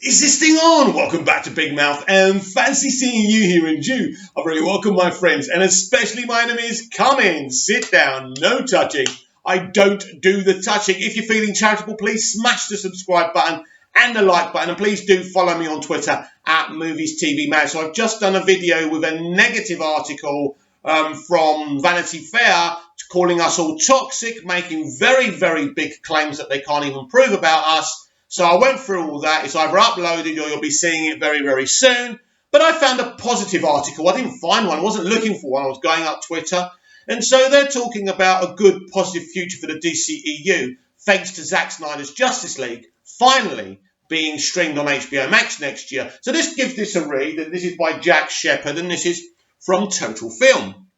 Is this thing on? Welcome back to Big Mouth, and fancy seeing you here in June. I'm very welcome, my friends, and especially my enemies. Come in, sit down, no touching. I don't do the touching. If you're feeling charitable, please smash the subscribe button and the like button, and please do follow me on Twitter at Movies TV Man. So I've just done a video with a negative article from Vanity Fair calling us all toxic, making very, very big claims that they can't even prove about us. So I went through all that. It's either uploaded or you'll be seeing it very, very soon. But I found a positive article. I didn't find one. I wasn't looking for one. I was going up Twitter. And so they're talking about a good, positive future for the DCEU, thanks to Zack Snyder's Justice League finally being streamed on HBO Max next year. So this gives this a read, and this is by Jack Shepard, and this is from Total Film.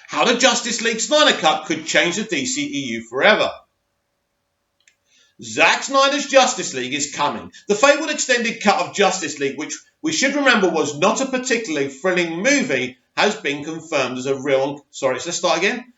How the Justice League Snyder Cut could change the DCEU forever. Zack Snyder's Justice League is coming. The fabled extended cut of Justice League, which we should remember was not a particularly thrilling movie, has been confirmed as a real... let's start again.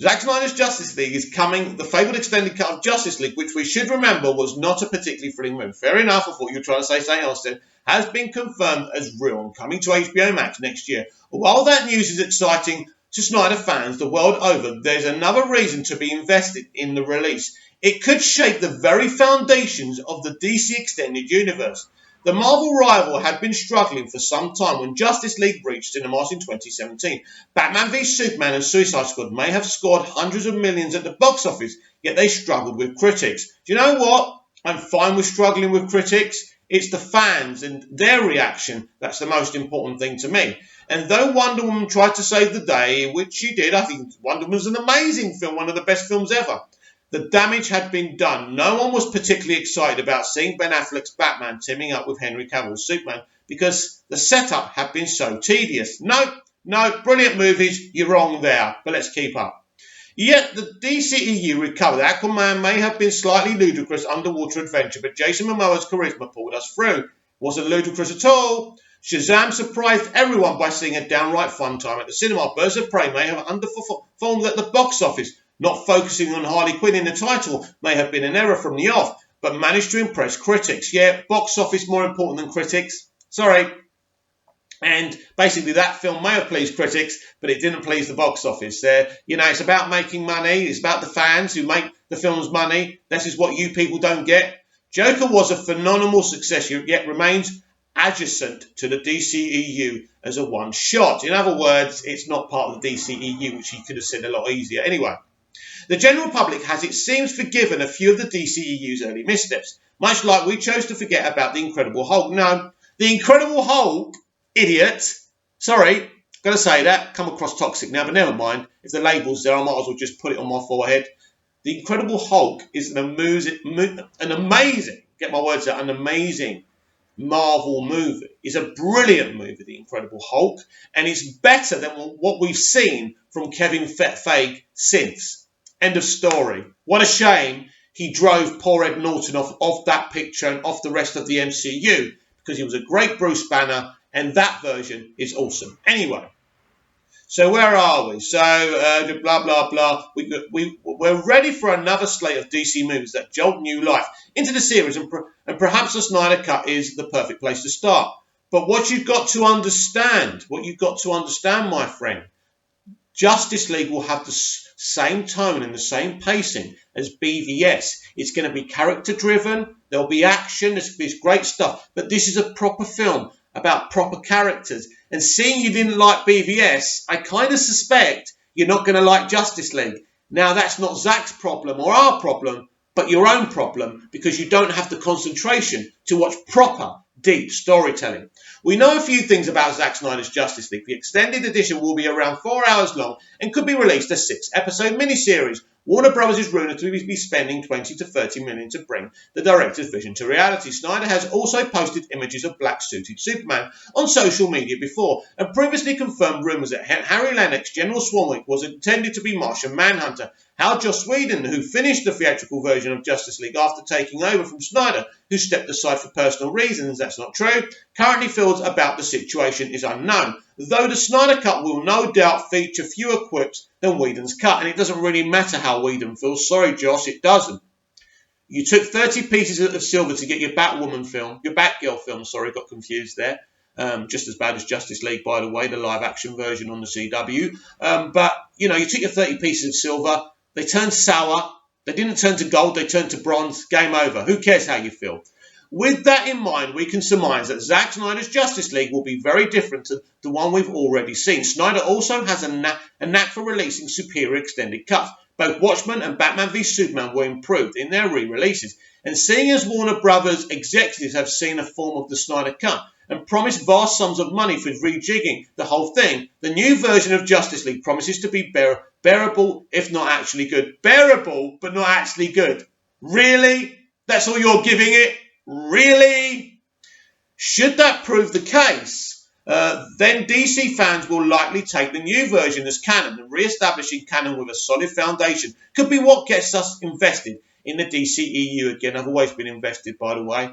Zack Snyder's Justice League is coming. The fabled extended cut of Justice League, which we should remember was not a particularly thrilling movie. Fair enough, I thought you were trying to say something else then. Has been confirmed as real and coming to HBO Max next year. While that news is exciting to Snyder fans the world over, there's another reason to be invested in the release. It could shape the very foundations of the DC Extended Universe. The Marvel rival had been struggling for some time when Justice League reached cinemas in 2017. Batman v Superman and Suicide Squad may have scored hundreds of millions at the box office, yet they struggled with critics. Do you know what? I'm fine with struggling with critics. It's the fans and their reaction that's the most important thing to me. And though Wonder Woman tried to save the day, which she did, I think Wonder Woman's an amazing film, one of the best films ever. The damage had been done. No one was particularly excited about seeing Ben Affleck's Batman teaming up with Henry Cavill's Superman because the setup had been so tedious. No, brilliant movies, you're wrong there, but let's keep up. Yet the DCEU recovered. Aquaman may have been slightly ludicrous underwater adventure, but Jason Momoa's charisma pulled us through. Wasn't ludicrous at all. Shazam surprised everyone by seeing a downright fun time at the cinema. Birds of Prey may have underperformed at the box office. Not focusing on Harley Quinn in the title may have been an error from the off, but managed to impress critics. Yeah, box office more important than critics. Sorry. And basically that film may have pleased critics, but it didn't please the box office. It's about making money. It's about the fans who make the film's money. This is what you people don't get. Joker was a phenomenal success, yet remains adjacent to the DCEU as a one-shot. In other words, it's not part of the DCEU, which he could have said a lot easier. Anyway. The general public has, it seems, forgiven a few of the DCEU's early missteps, much like we chose to forget about the Incredible Hulk. No, the Incredible Hulk, idiot, sorry, got to say that, come across toxic now, but never mind. If the label's there, I might as well just put it on my forehead. The Incredible Hulk is an amazing, get my words out, an amazing Marvel movie. It's a brilliant movie, The Incredible Hulk, and it's better than what we've seen from Kevin Feige since. End of story. What a shame he drove poor Ed Norton off that picture and off the rest of the MCU, because he was a great Bruce Banner, and that version is awesome. Anyway, so where are we? So, blah, blah, blah. We're ready for another slate of DC movies that jolt new life into the series, and perhaps the Snyder Cut is the perfect place to start. But what you've got to understand, my friend, Justice League will have the same tone and the same pacing as BVS. It's going to be character-driven. There'll be action. There's great stuff. But this is a proper film about proper characters. And seeing you didn't like BVS, I kind of suspect you're not going to like Justice League. Now, that's not Zack's problem or our problem, but your own problem, because you don't have the concentration to watch proper, deep storytelling. We know a few things about Zack Snyder's Justice League. The extended edition will be around 4 hours long and could be released as a 6-episode miniseries. Warner Bros. Is rumoured to be spending $20 to $30 million to bring the director's vision to reality. Snyder has also posted images of black-suited Superman on social media before, and previously confirmed rumours that Harry Lennox, General Swanwick, was intended to be Martian Manhunter. How Joss Whedon, who finished the theatrical version of Justice League after taking over from Snyder, who stepped aside for personal reasons, that's not true, currently feels about the situation is unknown, though the Snyder Cut will no doubt feature fewer quips than Whedon's cut, and it doesn't really matter how Whedon feels. Sorry, Joss, it doesn't. You took 30 pieces of silver to get your Batwoman film, your Batgirl film, sorry, got confused there. Just as bad as Justice League, by the way, the live-action version on the CW. But, you know, you took your 30 pieces of silver. They turned sour. They didn't turn to gold. They turned to bronze. Game over. Who cares how you feel? With that in mind, we can surmise that Zack Snyder's Justice League will be very different to the one we've already seen. Snyder also has a knack for releasing superior extended cuts. Both Watchmen and Batman v Superman were improved in their re-releases. And seeing as Warner Brothers executives have seen a form of the Snyder Cut and promised vast sums of money for rejigging the whole thing, the new version of Justice League promises to be bearable, if not actually good. Bearable, but not actually good. Really? That's all you're giving it? Really? Should that prove the case, then DC fans will likely take the new version as canon, and re-establishing canon with a solid foundation could be what gets us invested in the DCEU again. I've always been invested, by the way,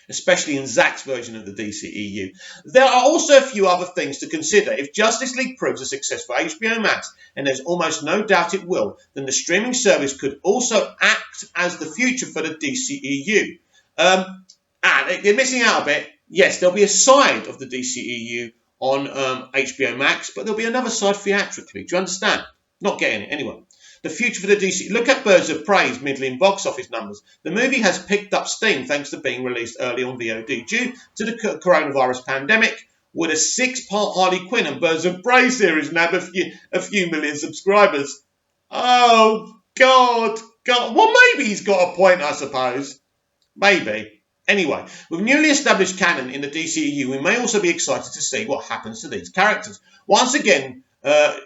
especially in Zack's version of the DCEU. There are also a few other things to consider. If Justice League proves a success for HBO Max, and there's almost no doubt it will, then the streaming service could also act as the future for the DCEU. And they're missing out a bit. Yes, there'll be a side of the DCEU on HBO Max, but there'll be another side theatrically. Do you understand? Not getting it. Anyway. The future for the DC. Look at Birds of Prey's middling box office numbers. The movie has picked up steam thanks to being released early on VOD due to the coronavirus pandemic, with a 6-part Harley Quinn and Birds of Prey series now have a few million subscribers. Oh, God. Well, maybe he's got a point, I suppose. Maybe. Anyway, with newly established canon in the DCEU, we may also be excited to see what happens to these characters. Once again,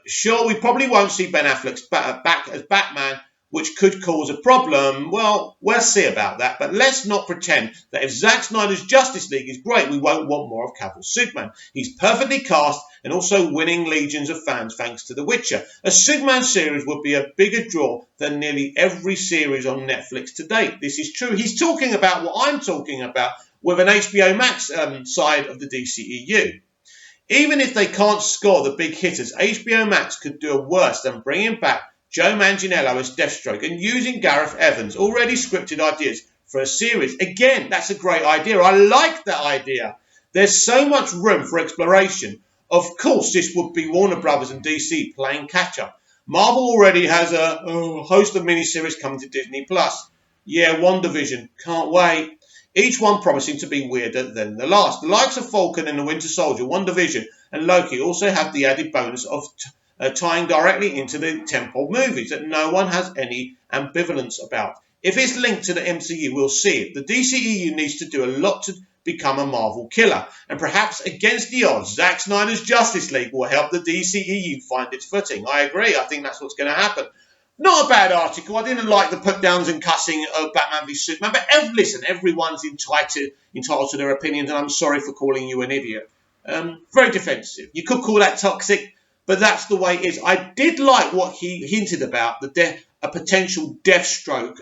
sure, we probably won't see Ben Affleck's back as Batman, which could cause a problem. Well, we'll see about that. But let's not pretend that if Zack Snyder's Justice League is great, we won't want more of Cavill's Superman. He's perfectly cast and also winning legions of fans thanks to The Witcher. A Superman series would be a bigger draw than nearly every series on Netflix to date. This is true. He's talking about what I'm talking about with an HBO Max side of the DCEU. Even if they can't score the big hitters, HBO Max could do worse than bringing back Joe Manganiello as Deathstroke and using Gareth Evans' already scripted ideas for a series. Again, that's a great idea. I like that idea. There's so much room for exploration. Of course, this would be Warner Brothers and DC playing catch-up. Marvel already has a host of miniseries coming to Disney+. Yeah, WandaVision. Can't wait. Each one promising to be weirder than the last. The likes of Falcon and the Winter Soldier, WandaVision, and Loki also have the added bonus of tying directly into the tentpole movies that no one has any ambivalence about. If it's linked to the MCU, we'll see it. The DCEU needs to do a lot to become a Marvel killer. And perhaps against the odds, Zack Snyder's Justice League will help the DCEU find its footing. I agree. I think that's what's going to happen. Not a bad article. I didn't like the put-downs and cussing of Batman v Superman. But listen, everyone's entitled to their opinions, and I'm sorry for calling you an idiot. Very defensive. You could call that toxic, but that's the way it is. I did like what he hinted about, a potential Deathstroke,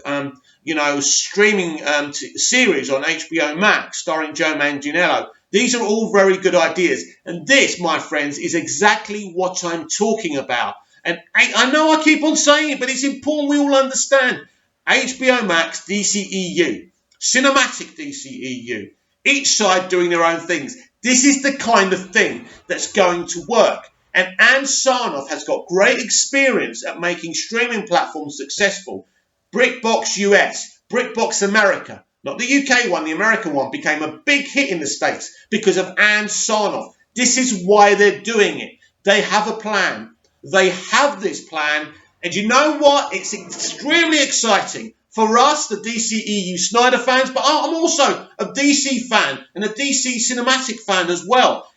streaming series on HBO Max starring Joe Manganiello. These are all very good ideas. And this, my friends, is exactly what I'm talking about. And I know I keep on saying it, but it's important we all understand. HBO Max, DCEU, cinematic DCEU, each side doing their own things. This is the kind of thing that's going to work. And Ann Sarnoff has got great experience at making streaming platforms successful. BritBox US, BritBox America, not the UK one, the American one, became a big hit in the States because of Ann Sarnoff. This is why they're doing it. They have a plan. They have this plan. And you know what? It's extremely exciting for us, the DCEU Snyder fans, but I'm also a DC fan and a DC cinematic fan as well.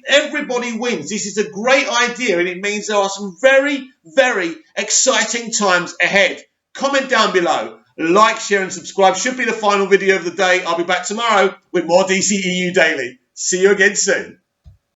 Everybody wins. This is a great idea, and it means there are some very, very exciting times ahead. Comment down below. Like, share, and subscribe. Should be the final video of the day. I'll be back tomorrow with more DCEU Daily. See you again soon.